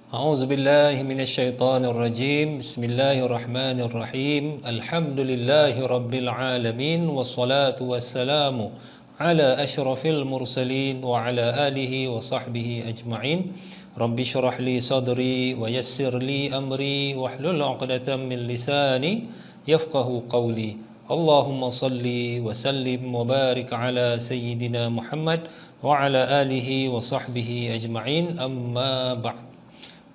أعوذ بالله من الشيطان الرجيم بسم الله الرحمن الرحيم الحمد لله رب العالمين والصلاة والسلام على أشرف المرسلين وعلى آله وصحبه أجمعين رب اشرح لي صدري ويسر لي أمري واحلل عقدة من لساني يفقه قولي اللهم صل وسلم وبارك على سيدنا محمد وعلى آله وصحبه أجمعين أما بعد.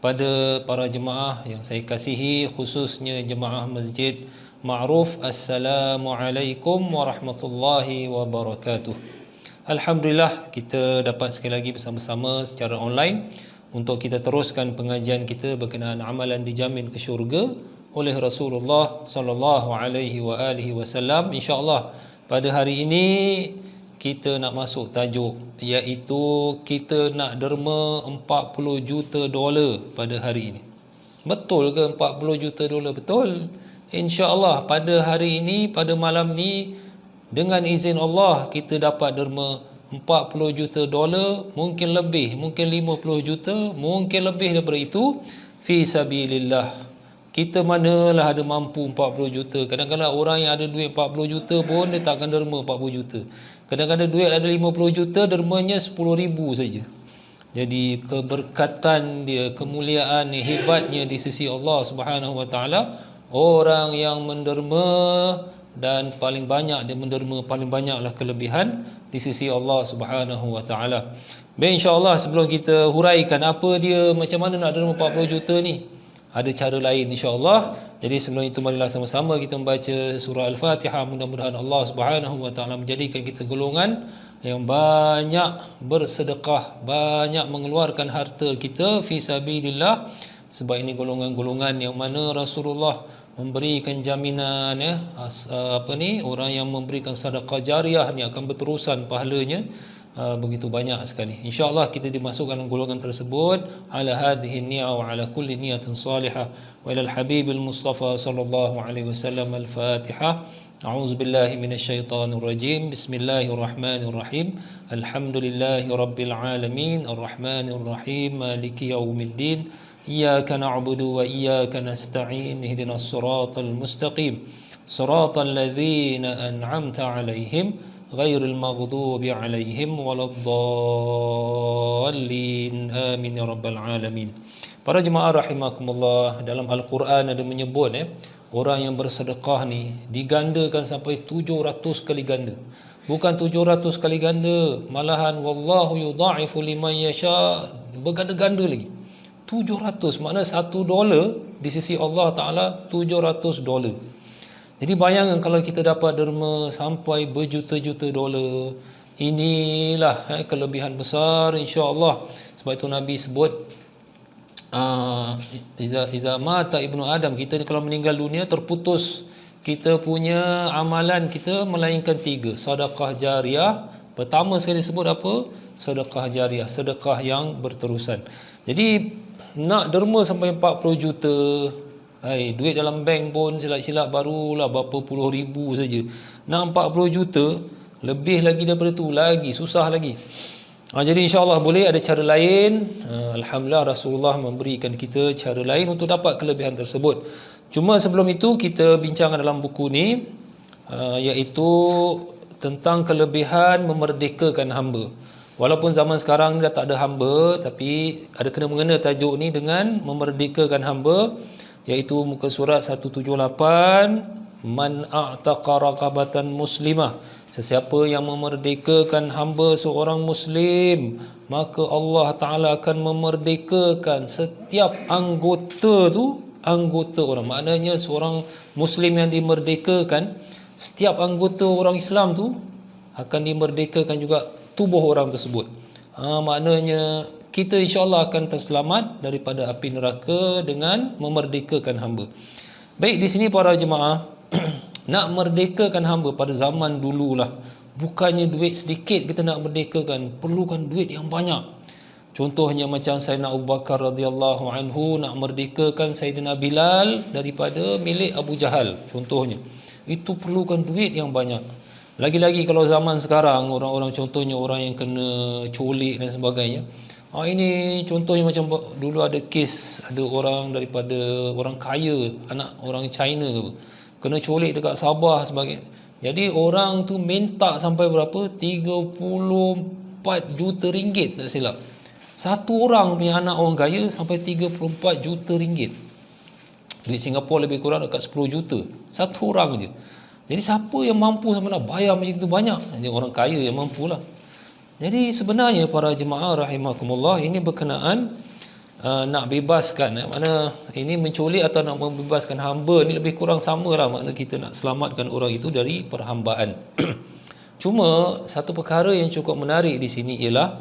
Pada para jemaah yang saya kasihi, khususnya jemaah Masjid Ma'ruf, Assalamualaikum warahmatullahi wabarakatuh. Alhamdulillah, kita dapat sekali lagi bersama-sama secara online untuk kita teruskan pengajian kita berkenaan amalan dijamin ke syurga oleh Rasulullah sallallahu alaihi wasallam. Insya-Allah pada hari ini kita nak masuk tajuk, iaitu kita nak derma 40 juta dolar pada hari ini. Betul ke 40 juta dolar? Betul. InsyaAllah pada hari ini, pada malam ni, dengan izin Allah kita dapat derma 40 juta dolar, mungkin lebih, mungkin 50 juta, mungkin lebih daripada itu, fi sabilillah. Kita manalah ada mampu 40 juta. Kadang-kadang orang yang ada duit 40 juta pun dia tak akan derma 40 juta. Kadang-kadang duit ada 50 juta, dermanya 10,000 saja. Jadi keberkatan dia, kemuliaan dia, hebatnya di sisi Allah Subhanahu Wa Taala, orang yang menderma dan paling banyak dia menderma, paling banyaklah kelebihan di sisi Allah Subhanahu Wa Taala. Baik, insya-Allah sebelum kita huraikan apa dia, macam mana nak derma 40 juta ni, ada cara lain insya-Allah. Jadi sebelum itu marilah sama-sama kita membaca surah Al-Fatihah. Mudah-mudahan Allah Subhanahu Wa Taala menjadikan kita golongan yang banyak bersedekah, banyak mengeluarkan harta kita fi sabilillah, sebab ini golongan-golongan yang mana Rasulullah memberikan jaminan, orang yang memberikan sedekah jariah ni akan berterusan pahalanya begitu banyak sekali. InsyaAllah kita dimasukkan dalam golongan tersebut. Ala hadhihi ni'ah wa ala kulli niyatin salihah wa ila al-habibil mustafa sallallahu alaihi wasallam. Al-Fatihah. A'udzu billahi minasyaitonir rajim. Bismillahirrahmanirrahim. Alhamdulillahi rabbil alamin arrahmanir rahim maliki yaumiddin. Iyyaka na'budu wa iyyaka nasta'in. Ihdinas siratal mustaqim. Siratal ladzina an'amta 'alaihim ghairil maghdubi 'alaihim waladdallin. Amin ya rabbal alamin. Para jemaah rahimakumullah, dalam Al-Quran ada menyebut orang yang bersedekah ni digandakan sampai 700 kali ganda. Bukan 700 kali ganda, malahan wallahu yudha'ifu liman yasha, berganda-ganda lagi. 700 makna $1 di sisi Allah Taala 700 dolar. Jadi bayangkan kalau kita dapat derma sampai berjuta-juta dolar. Inilah kelebihan besar insya-Allah. Sebab itu Nabi sebut iza mata ibnu Adam, kita ni kalau meninggal dunia terputus kita punya amalan kita melainkan 3. Sedekah jariah, pertama sekali disebut apa? Sedekah jariah, sedekah yang berterusan. Jadi nak derma sampai 40 juta, duit dalam bank pun silap-silap barulah berapa puluh ribu saja. Nak 40 juta, lebih lagi daripada tu, lagi susah lagi. Jadi insya-Allah boleh ada cara lain. Alhamdulillah Rasulullah memberikan kita cara lain untuk dapat kelebihan tersebut. Cuma sebelum itu kita bincangkan dalam buku ni, iaitu tentang kelebihan memerdekakan hamba. Walaupun zaman sekarang dah tak ada hamba, tapi ada kena mengena tajuk ni dengan memerdekakan hamba, iaitu muka surat 178, man a'taqa raqabatan muslimah, sesiapa yang memerdekakan hamba seorang muslim, maka Allah Taala akan memerdekakan setiap anggota tu, anggota orang. Maknanya seorang muslim yang dimerdekakan, setiap anggota orang Islam tu akan dimerdekakan juga tubuh orang tersebut. Maknanya kita insya-Allah akan terselamat daripada api neraka dengan memerdekakan hamba. Baik, di sini para jemaah, nak merdekakan hamba pada zaman dululah, bukannya duit sedikit kita nak merdekakan, perlukan duit yang banyak. Contohnya macam Sayyidina Abu Bakar radhiyallahu anhu nak merdekakan Sayyidina Bilal daripada milik Abu Jahal, contohnya. Itu perlukan duit yang banyak. Lagi-lagi kalau zaman sekarang, orang-orang contohnya orang yang kena culik dan sebagainya, Ini contohnya macam dulu ada kes, ada orang daripada orang kaya, anak orang China kena colik dekat Sabah sebagai. Jadi orang tu minta sampai berapa? 34 juta ringgit tak silap. Satu orang punya anak orang kaya sampai 34 juta ringgit. Duit Singapura lebih kurang dekat 10 juta. Satu orang je. Jadi siapa yang mampu sampai nak bayar macam tu banyak? Jadi orang kaya yang mampulah. Jadi sebenarnya para jemaah rahimakumullah, ini berkenaan nak bebaskan, mana ini menculik atau nak membebaskan hamba ni lebih kurang samalah, makna kita nak selamatkan orang itu dari perhambaan. Cuma satu perkara yang cukup menarik di sini ialah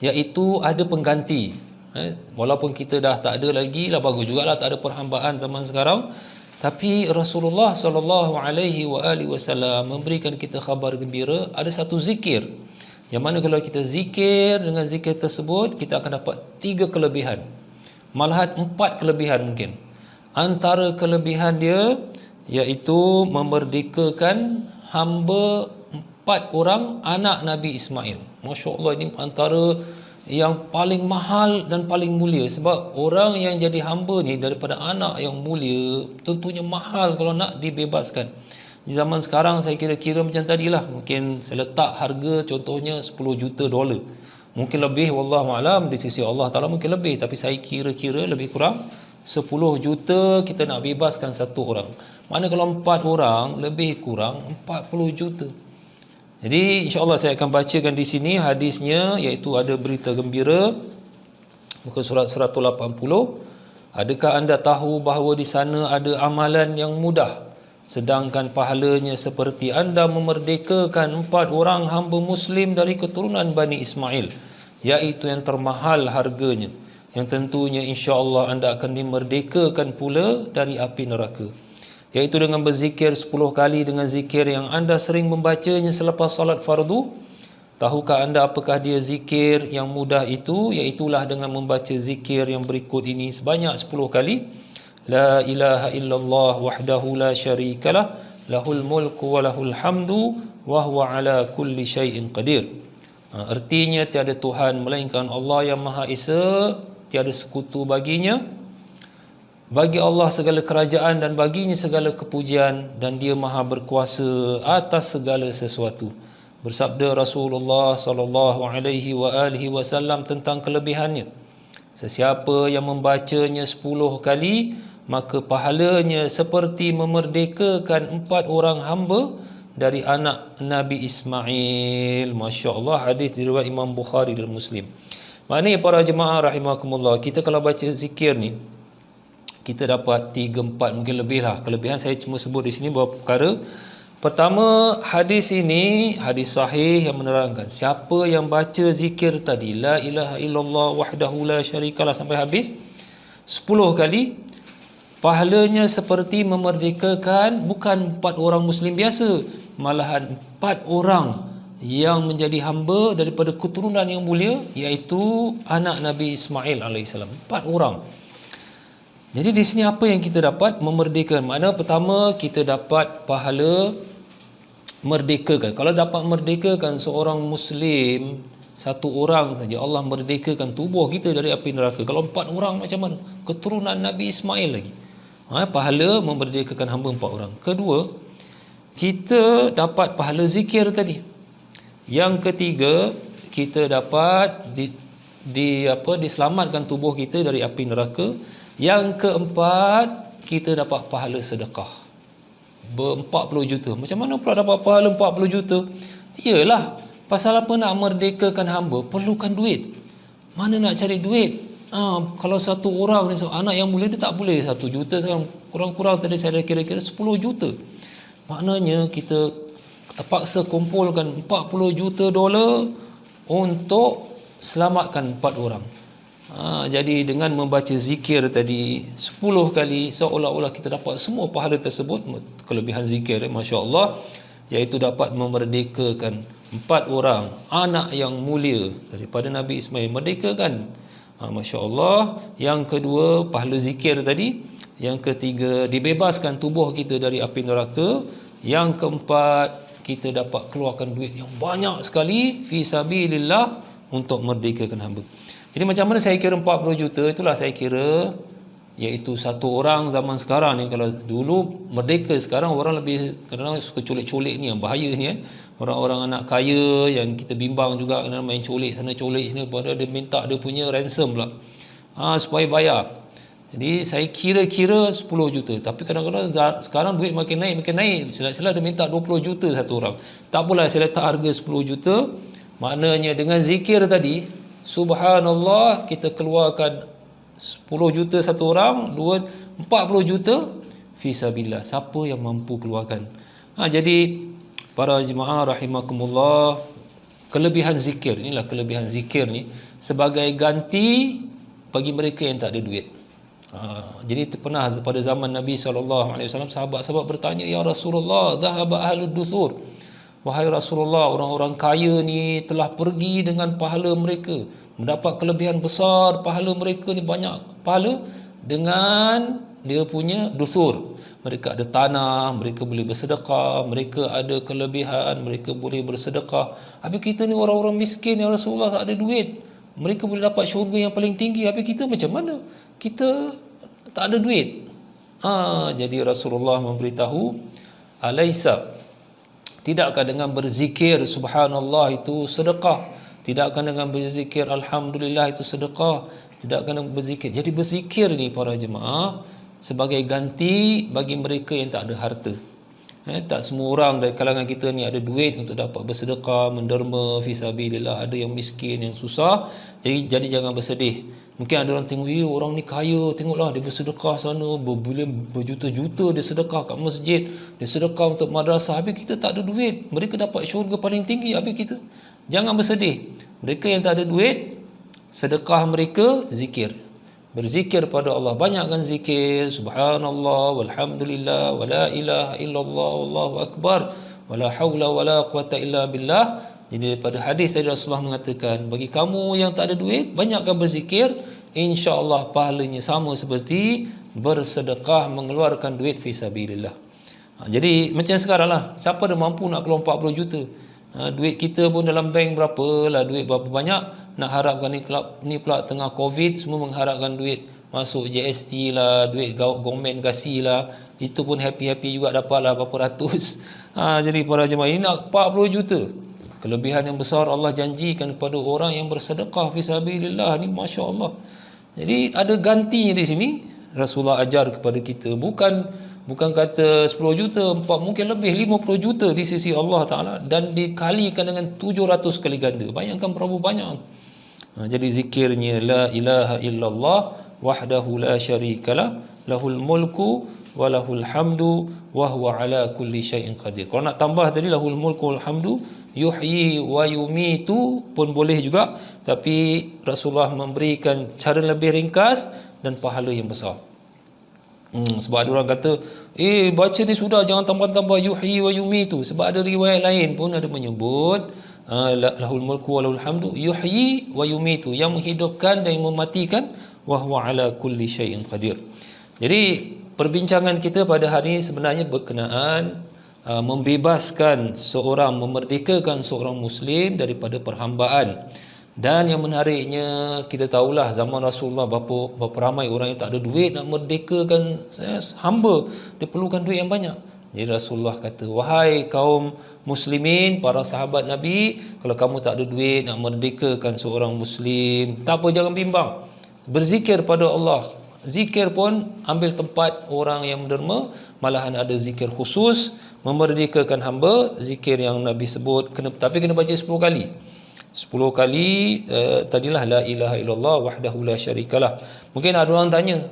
iaitu ada pengganti. Walaupun kita dah tak ada lagi lah, bagus jugalah tak ada perhambaan zaman sekarang, tapi Rasulullah SAW memberikan kita khabar gembira, ada satu zikir yang mana kalau kita zikir, dengan zikir tersebut kita akan dapat 3 kelebihan, malahan 4 kelebihan mungkin. Antara kelebihan dia iaitu memerdekakan hamba 4 orang anak Nabi Ismail. Masya Allah, ini antara yang paling mahal dan paling mulia. Sebab orang yang jadi hamba ni daripada anak yang mulia, tentunya mahal kalau nak dibebaskan. Di zaman sekarang saya kira-kira macam tadilah, mungkin saya letak harga contohnya 10 juta dolar, mungkin lebih, wallahualam, di sisi Allah Ta'ala mungkin lebih, tapi saya kira-kira lebih kurang 10 juta kita nak bebaskan satu orang. Mana kalau 4 orang lebih kurang 40 juta. Jadi insya-Allah saya akan bacakan di sini hadisnya, iaitu ada berita gembira, muka surat 180. Adakah anda tahu bahawa di sana ada amalan yang mudah, sedangkan pahalanya seperti anda memerdekakan 4 orang hamba muslim dari keturunan Bani Ismail, iaitu yang termahal harganya, yang tentunya insya-Allah anda akan dimerdekakan pula dari api neraka, iaitu dengan berzikir 10 kali dengan zikir yang anda sering membacanya selepas salat fardu. Tahukah anda apakah dia zikir yang mudah itu? Iaitulah dengan membaca zikir yang berikut ini sebanyak 10 kali. La ilaha illallah wahdahu la syarikalah, lahul mulku wa lahul hamdu wa huwa ala kulli syai'in qadir. Artinya tiada Tuhan melainkan Allah yang Maha Esa, tiada sekutu baginya. Bagi Allah segala kerajaan dan baginya segala kepujian, dan dia Maha berkuasa atas segala sesuatu. Bersabda Rasulullah sallallahu alaihi wasallam tentang kelebihannya, sesiapa yang membacanya 10 kali, maka pahalanya seperti memerdekakan 4 orang hamba dari anak Nabi Ismail. Masya Allah, hadis diriwayat Imam Bukhari dan Muslim. Maknanya para jemaah rahimakumullah, kita kalau baca zikir ni, kita dapat 3, 4, mungkin lebih lah kelebihan. Saya cuma sebut di sini beberapa perkara. Pertama, hadis ini hadis sahih yang menerangkan siapa yang baca zikir tadi, la ilaha illallah wahdahu la syarikalah, sampai habis 10 kali, pahalanya seperti memerdekakan bukan 4 orang muslim biasa, malahan 4 orang yang menjadi hamba daripada keturunan yang mulia, iaitu anak Nabi Ismail alaihissalam. 4 orang. Jadi di sini apa yang kita dapat? Memerdekakan. Makna pertama, kita dapat pahala merdekakan. Kalau dapat merdekakan seorang muslim, 1 orang saja, Allah merdekakan tubuh kita dari api neraka. Kalau 4 orang macam mana? Keturunan Nabi Ismail lagi. Pahala memerdekakan hamba 4 orang. Kedua, kita dapat pahala zikir tadi. Yang ketiga, kita dapat diselamatkan tubuh kita dari api neraka. Yang keempat, kita dapat pahala sedekah 40 juta. Macam mana pula dapat pahala 40 juta? Iyalah, pasal apa? Nak merdekakan hamba perlukan duit. Mana nak cari duit? Kalau 1 orang ni, anak yang mulia, dia tak boleh 1 juta sekarang. Kurang-kurang tadi saya kira-kira 10 juta. Maknanya kita terpaksa kumpulkan 40 juta dolar untuk selamatkan 4 orang. Jadi dengan membaca zikir tadi 10 kali, seolah-olah kita dapat semua pahala tersebut. Kelebihan zikir, Masya Allah, iaitu dapat memerdekakan 4 orang anak yang mulia daripada Nabi Ismail. Merdekakan, Masya Allah. Yang kedua, pahala zikir tadi. Yang ketiga, dibebaskan tubuh kita dari api neraka. Yang keempat, kita dapat keluarkan duit yang banyak sekali fi sabilillah untuk merdekakan hamba. Jadi macam mana saya kira 40 juta, itulah saya kira iaitu satu orang zaman sekarang ni. Kalau dulu merdeka, sekarang orang lebih kadang-kadang suka culik-culik ni, yang bahaya ni. Orang-orang anak kaya yang kita bimbang juga, kadang main culik sana culik sini, padahal dia minta dia punya ransom pula, supaya bayar. Jadi saya kira-kira 10 juta. Tapi kadang-kadang sekarang duit makin naik. Sila-sila dia minta 20 juta satu orang. Tak apalah, saya letak harga 10 juta. Maknanya dengan zikir tadi, subhanallah, kita keluarkan 10 juta satu orang, 40 juta fisabilillah. Siapa yang mampu keluarkan? Jadi para jemaah rahimakumullah, kelebihan zikir, inilah kelebihan zikir ni, sebagai ganti bagi mereka yang tak ada duit. Jadi pernah pada zaman Nabi SAW, sahabat-sahabat bertanya, ya Rasulullah, dhahaba ahlud duthur, wahai Rasulullah, orang-orang kaya ni telah pergi dengan pahala mereka, mendapat kelebihan besar, pahala mereka ni banyak pahala dengan dia punya duthur. Mereka ada tanah, mereka boleh bersedekah, mereka ada kelebihan, mereka boleh bersedekah. Habis kita ni orang-orang miskin, ya Rasulullah, tak ada duit. Mereka boleh dapat syurga yang paling tinggi, habis kita macam mana? Kita tak ada duit. Jadi Rasulullah memberitahu, alaisa, tidakkah dengan berzikir subhanallah itu sedekah? Tidakkah dengan berzikir alhamdulillah itu sedekah? Tidakkah dengan berzikir? Jadi berzikir ni para jemaah sebagai ganti bagi mereka yang tak ada harta. Tak semua orang dari kalangan kita ni ada duit untuk dapat bersedekah, menderma fisabilillah. Ada yang miskin, yang susah. Jadi jangan bersedih. Mungkin ada orang tengok, orang ni kaya, tengoklah dia bersedekah sana, berjuta-juta dia sedekah kat masjid, dia sedekah untuk madrasah. Habis kita tak ada duit. Mereka dapat syurga paling tinggi, habis kita. Jangan bersedih. Mereka yang tak ada duit, sedekah mereka zikir. Berzikir pada Allah, banyakkan zikir, subhanallah, walhamdulillah, wala ilaha illallah, wallahu akbar, wala haula wala quwata illa billah. Jadi daripada hadis tadi Rasulullah mengatakan, bagi kamu yang tak ada duit, banyakkan berzikir, insya-Allah pahalanya sama seperti bersedekah, mengeluarkan duit fisabilillah. Jadi macam sekarang lah, siapa dah mampu nak keluar 40 juta? Duit kita pun dalam bank berapa lah, duit berapa banyak. Nak harapkan ni pula tengah Covid, semua mengharapkan duit masuk GST lah, duit government kasih lah. Itu pun happy-happy juga dapat lah berapa ratus. Jadi para jemaah, ini nak 40 juta. Kelebihan yang besar Allah janjikan kepada orang yang bersedekah fisabilillah ni, Masya Allah. Jadi ada gantinya di sini. Rasulullah ajar kepada kita, bukan kata 10 juta, mungkin lebih 50 juta di sisi Allah Ta'ala, dan dikalikan dengan 700 kali ganda. Bayangkan berapa banyak. Jadi zikirnya la ilaha illallah wahdahu la syarikalah, lahul mulku wa lahul hamdu wa huwa ala kulli syai'in qadir. Kalau nak tambah tadi lahul mulku wal hamdu, yuhyi wa yumitu pun boleh juga, tapi Rasulullah memberikan cara lebih ringkas dan pahala yang besar. Sebab ada orang kata, baca ni sudah, jangan tambah-tambah yuhyi wa yumitu. Sebab ada riwayat lain pun ada menyebut lahul mulku wa lahul hamdu yuhyi wa yumitu, yang menghidupkan dan yang mematikan, wa huwa ala kulli syai'in qadir. Jadi perbincangan kita pada hari ini sebenarnya berkenaan membebaskan seorang, memerdekakan seorang muslim daripada perhambaan. Dan yang menariknya, kita tahulah zaman Rasulullah berapa ramai orang yang tak ada duit nak merdekakan hamba, dia perlukan duit yang banyak. Jadi Rasulullah kata, wahai kaum muslimin, para sahabat Nabi, kalau kamu tak ada duit nak merdekakan seorang muslim, tak apa, jangan bimbang, berzikir pada Allah. Zikir pun ambil tempat orang yang menderma, malahan ada zikir khusus memerdekakan hamba. Zikir yang Nabi sebut, tapi kena baca 10 kali. 10 kali tadilah la ilaha illallah wahdahu la syarikalah. Mungkin ada orang tanya,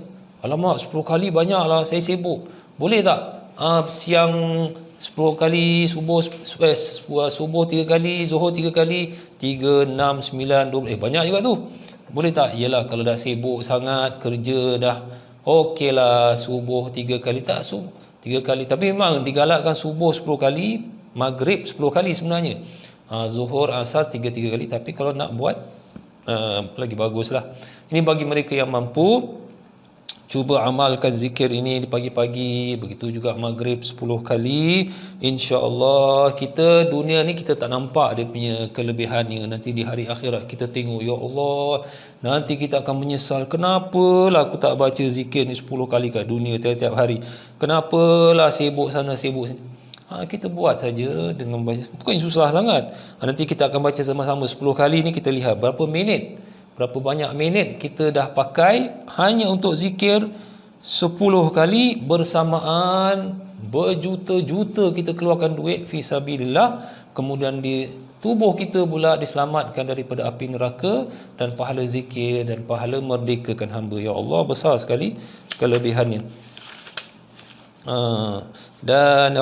alamak 10 kali banyaklah, saya sibuk. Boleh tak siang 10 kali, subuh 3 kali, zuhur 3 kali, 3, 6, 9, 12, banyak juga tu. Boleh tak? Yalah, kalau dah sibuk sangat, kerja dah, okeylah subuh 3 kali, tak subuh 3 kali. Tapi memang digalakkan subuh 10 kali, maghrib 10 kali sebenarnya. Zuhur, asar 3 kali. Tapi kalau nak buat lagi baguslah. Ini bagi mereka yang mampu. Cuba amalkan zikir ini di pagi-pagi, begitu juga maghrib 10 kali. InsyaAllah kita dunia ni kita tak nampak dia punya kelebihannya. Nanti di hari akhirat kita tengok, ya Allah, nanti kita akan menyesal, kenapalah aku tak baca zikir ni 10 kali kat dunia tiap-tiap hari. Kenapalah sibuk sana sibuk sini. Kita buat saja dengan baca. Bukan susah sangat. Nanti kita akan baca sama-sama 10 kali ni, kita lihat berapa minit, berapa banyak minit kita dah pakai hanya untuk zikir 10 kali bersamaan. Berjuta-juta kita keluarkan duit fi sabilillah, kemudian di tubuh kita pula diselamatkan daripada api neraka, dan pahala zikir dan pahala merdekakan hamba. Ya Allah, besar sekali kelebihannya. Dan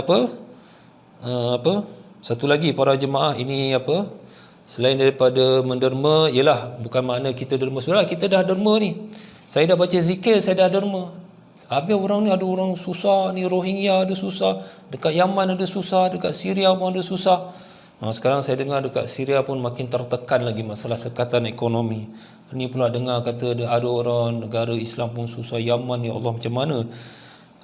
satu lagi para jemaah ini, selain daripada menderma, ialah bukan makna kita derma. Sebenarnya kita dah derma ni. Saya dah baca zikir, saya dah derma. Habis orang ni, ada orang susah ni, Rohingya ada susah, dekat Yaman ada susah, dekat Syria pun ada susah. Sekarang saya dengar dekat Syria pun makin tertekan lagi masalah sekatan ekonomi. Ni pula dengar kata ada orang negara Islam pun susah, Yaman, ya Allah, macam mana?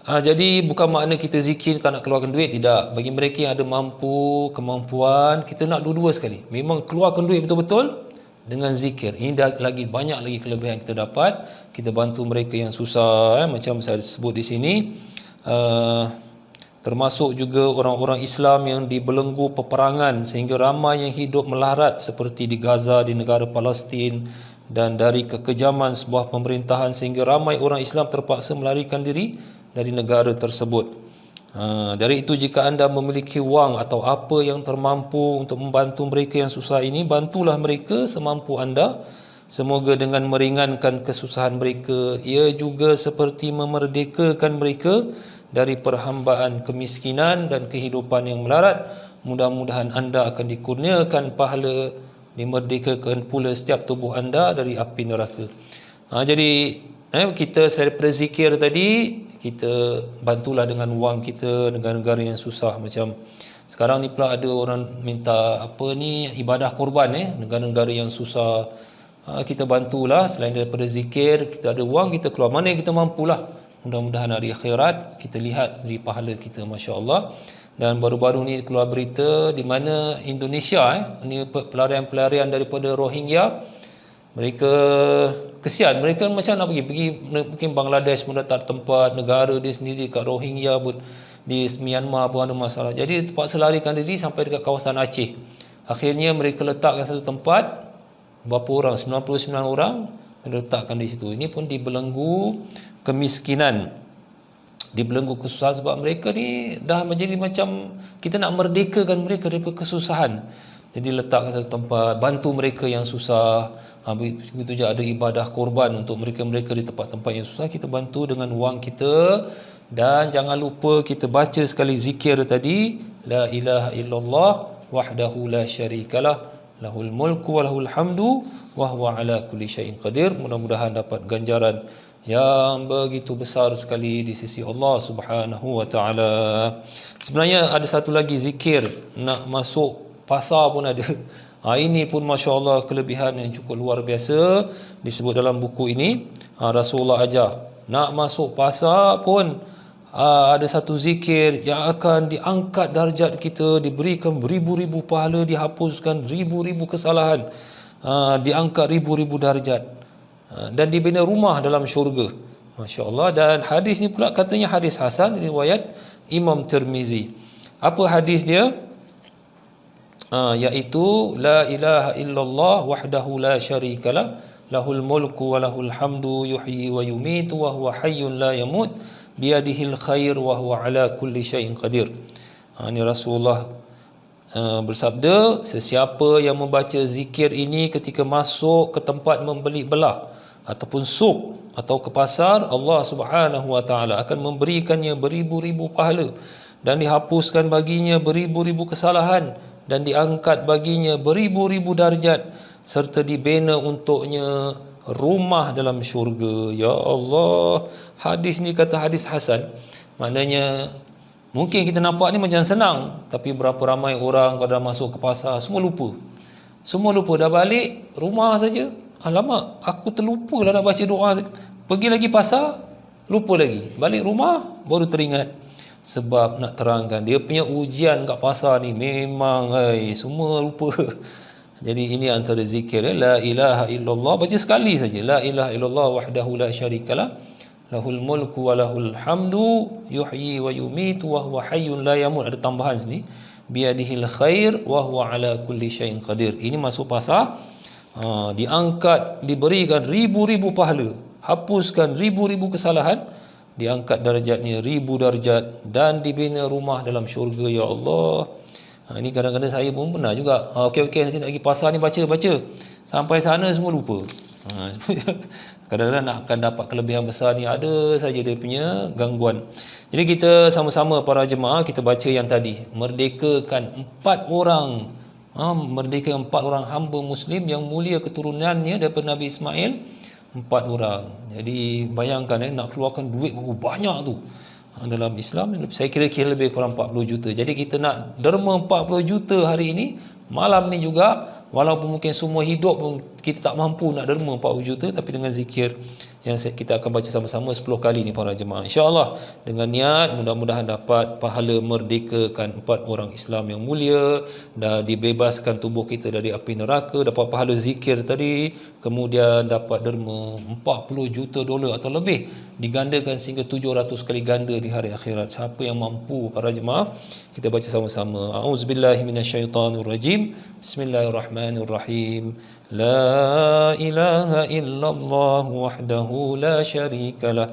Jadi bukan makna kita zikir tak nak keluarkan duit, tidak. Bagi mereka yang ada kemampuan, kita nak dua-dua sekali. Memang keluarkan duit betul-betul dengan zikir. Ini dah lagi banyak lagi kelebihan kita dapat. Kita bantu mereka yang susah, macam saya sebut di sini. Termasuk juga orang-orang Islam yang dibelenggu peperangan sehingga ramai yang hidup melarat, seperti di Gaza, di negara Palestin, dan dari kekejaman sebuah pemerintahan sehingga ramai orang Islam terpaksa melarikan diri dari negara tersebut. Dari itu, jika anda memiliki wang atau apa yang termampu untuk membantu mereka yang susah ini, bantulah mereka semampu anda. Semoga dengan meringankan kesusahan mereka, ia juga seperti memerdekakan mereka dari perhambaan kemiskinan dan kehidupan yang melarat. Mudah-mudahan anda akan dikurniakan pahala, dimerdekakan pula setiap tubuh anda dari api neraka. Jadi kita selain daripada zikir tadi, kita bantulah dengan wang kita negara-negara yang susah. Macam sekarang ni pula ada orang minta ibadah korban, negara-negara yang susah. Kita bantulah, selain daripada zikir, kita ada wang, kita keluar mana yang kita mampulah. Mudah-mudahan hari akhirat kita lihat di pahala kita, masya-Allah. Dan baru-baru ni keluar berita di mana Indonesia ni pelarian-pelarian daripada Rohingya. Mereka kesian, mereka macam nak pergi mungkin Bangladesh pun dah tak tempat, negara dia sendiri kat Rohingya pun, di Myanmar pun ada masalah. Jadi terpaksa larikan diri sampai dekat kawasan Aceh. Akhirnya mereka letakkan satu tempat, berapa orang? 99 orang letakkan di situ. Ini pun dibelenggu kemiskinan, dibelenggu kesusahan, sebab mereka ni dah menjadi macam kita nak merdekakan mereka daripada kesusahan. Jadi letakkan satu tempat, bantu mereka yang susah. Begitu juga ada ibadah korban untuk mereka-mereka di tempat-tempat yang susah, kita bantu dengan wang kita. Dan jangan lupa kita baca sekali zikir tadi, la ilaha illallah wahdahu la syarikalah, lahul mulku wa lahul hamdu wa huwa ala kulli syai'in qadir. Mudah-mudahan dapat ganjaran yang begitu besar sekali di sisi Allah Subhanahu wa taala. Sebenarnya ada satu lagi zikir, nak masuk pasar pun ada. Ini pun masya-Allah kelebihan yang cukup luar biasa disebut dalam buku ini. Rasulullah ajar nak masuk pasar pun ada satu zikir yang akan diangkat darjat kita, diberikan beribu-ribu pahala, dihapuskan ribu-ribu kesalahan, diangkat ribu-ribu darjat, dan dibina rumah dalam syurga, masya-Allah. Dan hadis ni pula katanya hadis hasan, riwayat Imam Tirmizi. Apa hadis dia? Iaitu la ilaha illallah wahdahu la syarikalah, lahul mulku wa lahul hamdu yuhyi wa yumitu wa huwa hayyun la yamut biyadihil khair wa huwa ala kulli syai'in qadir. Ini Rasulullah bersabda, sesiapa yang membaca zikir ini ketika masuk ke tempat membeli belah ataupun suk atau ke pasar, Allah Subhanahu wa taala akan memberikannya beribu-ribu pahala, dan dihapuskan baginya beribu-ribu kesalahan, dan diangkat baginya beribu-ribu darjat, serta dibina untuknya rumah dalam syurga. Ya Allah, hadis ni kata hadis hasan. Maknanya mungkin kita nampak ni macam senang, tapi berapa ramai orang kalau dah masuk ke pasar semua lupa. Semua lupa, dah balik rumah saja, alamak aku terlupa lah nak baca doa. Pergi lagi pasar, lupa lagi. Balik rumah baru teringat. Sebab nak terangkan dia punya ujian kat pasar ni memang semua lupa. Jadi ini antara zikir la ilaha illallah, baca sekali saja la ilaha illallah wahdahu la syarikalah lahul mulku wa lahul hamdu yuhyi wa yumitu wa huwa hayyun la yamut. Ada tambahan sini biadihil khair wa huwa ala kulli syai'in qadir. Ini masuk pasar diangkat, diberikan ribu-ribu pahala, hapuskan ribu-ribu kesalahan, diangkat darjatnya 1000 darjat dan dibina rumah dalam syurga. Ya Allah. Ini kadang-kadang saya pun pernah juga. Okey nanti nak pergi pasar ni baca. Sampai sana semua lupa. Kadang-kadang nak akan dapat kelebihan besar ni ada saja dia punya gangguan. Jadi kita sama-sama para jemaah kita baca yang tadi, merdekakan 4 orang. Merdekakan 4 orang hamba muslim yang mulia keturunannya daripada Nabi Ismail. 4 orang. Jadi bayangkan nak keluarkan duit berapa banyak tu dalam Islam. Saya kira lebih kurang 40 juta. Jadi kita nak derma 40 juta hari ini, malam ni juga, walaupun mungkin semua hidup pun kita tak mampu nak derma 40 juta, tapi dengan zikir yang kita akan baca sama-sama 10 kali ni para jemaah, insya-Allah dengan niat mudah-mudahan dapat pahala merdekakan 4 orang Islam yang mulia dan dibebaskan tubuh kita dari api neraka, dapat pahala zikir tadi, kemudian dapat derma 40 juta dolar atau lebih, digandakan sehingga 700 kali ganda di hari akhirat. Siapa yang mampu para jemaah, kita baca sama-sama. A'udzubillahi minasyaitonirrajim. Bismillahirrahmanirrahim. La ilaha illallah wahdahu la syarika lah.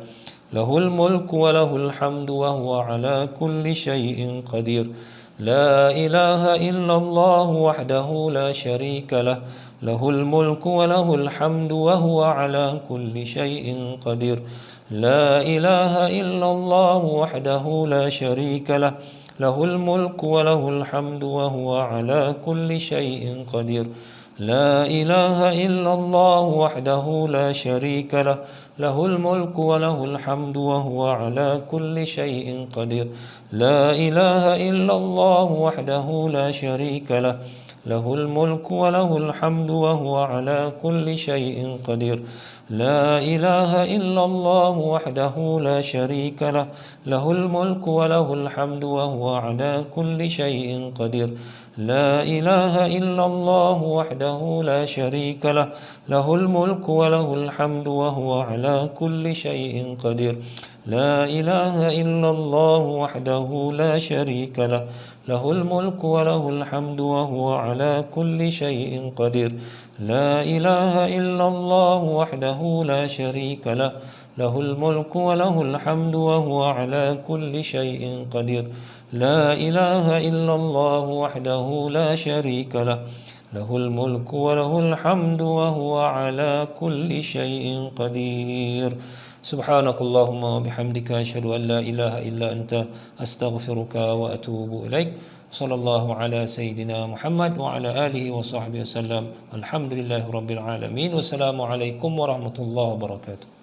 Lahul mulku wa lahul hamdu wa huwa ala kulli syai'in qadir. La ilaha illallah wahdahu la syarika lah. Lahul mulku wa lahul hamdu wa huwa ala kulli syai'in qadir. La ilaha illallah wahdahu la syarika lah. Lahul mulku wa lahul hamdu wa huwa ala kulli syai'in qadir. La ilaha illallah wahdahu la syarika lah. Lahul mulku wa lahul hamdu wa huwa ala kulli syai'in qadir. La ilaha illallah wahdahu la syarika lah. Lahul mulku wa lahul hamdu wa huwa ala kulli syai'in qadir. La ilaha illallah wahdahu la syarika lah. Lahul mulku wa lahul hamdu wa huwa ala kulli syai'in qadir. La ilaha illallah wahdahu la syarika lah. Lahul mulku wa lahul hamdu wa huwa ala kulli syai'in qadir. La ilaha illallah wahdahu la syarika lah. Lahul mulku wa lahul hamdu wa huwa ala kulli syai'in qadir. La ilaha illallah wahdahu la syarika lah. Lahul mulku wa lahul hamdu wa huwa ala kulli syai'in qadir. La ilaha illallah wahdahu la syarika lah. Lahul mulku wa lahul hamdu wa huwa ala kulli syai'in qadir. Subhanakallahumma wa bihamdika asyhadu an la ilaha illa anta astaghfiruka wa atubu ilaik. Sallallahu ala sayyidina Muhammad wa ala alihi wa sahbihi wasallam. Alhamdulillahirabbil alamin. Wassalamualaikum warahmatullahi wabarakatuh.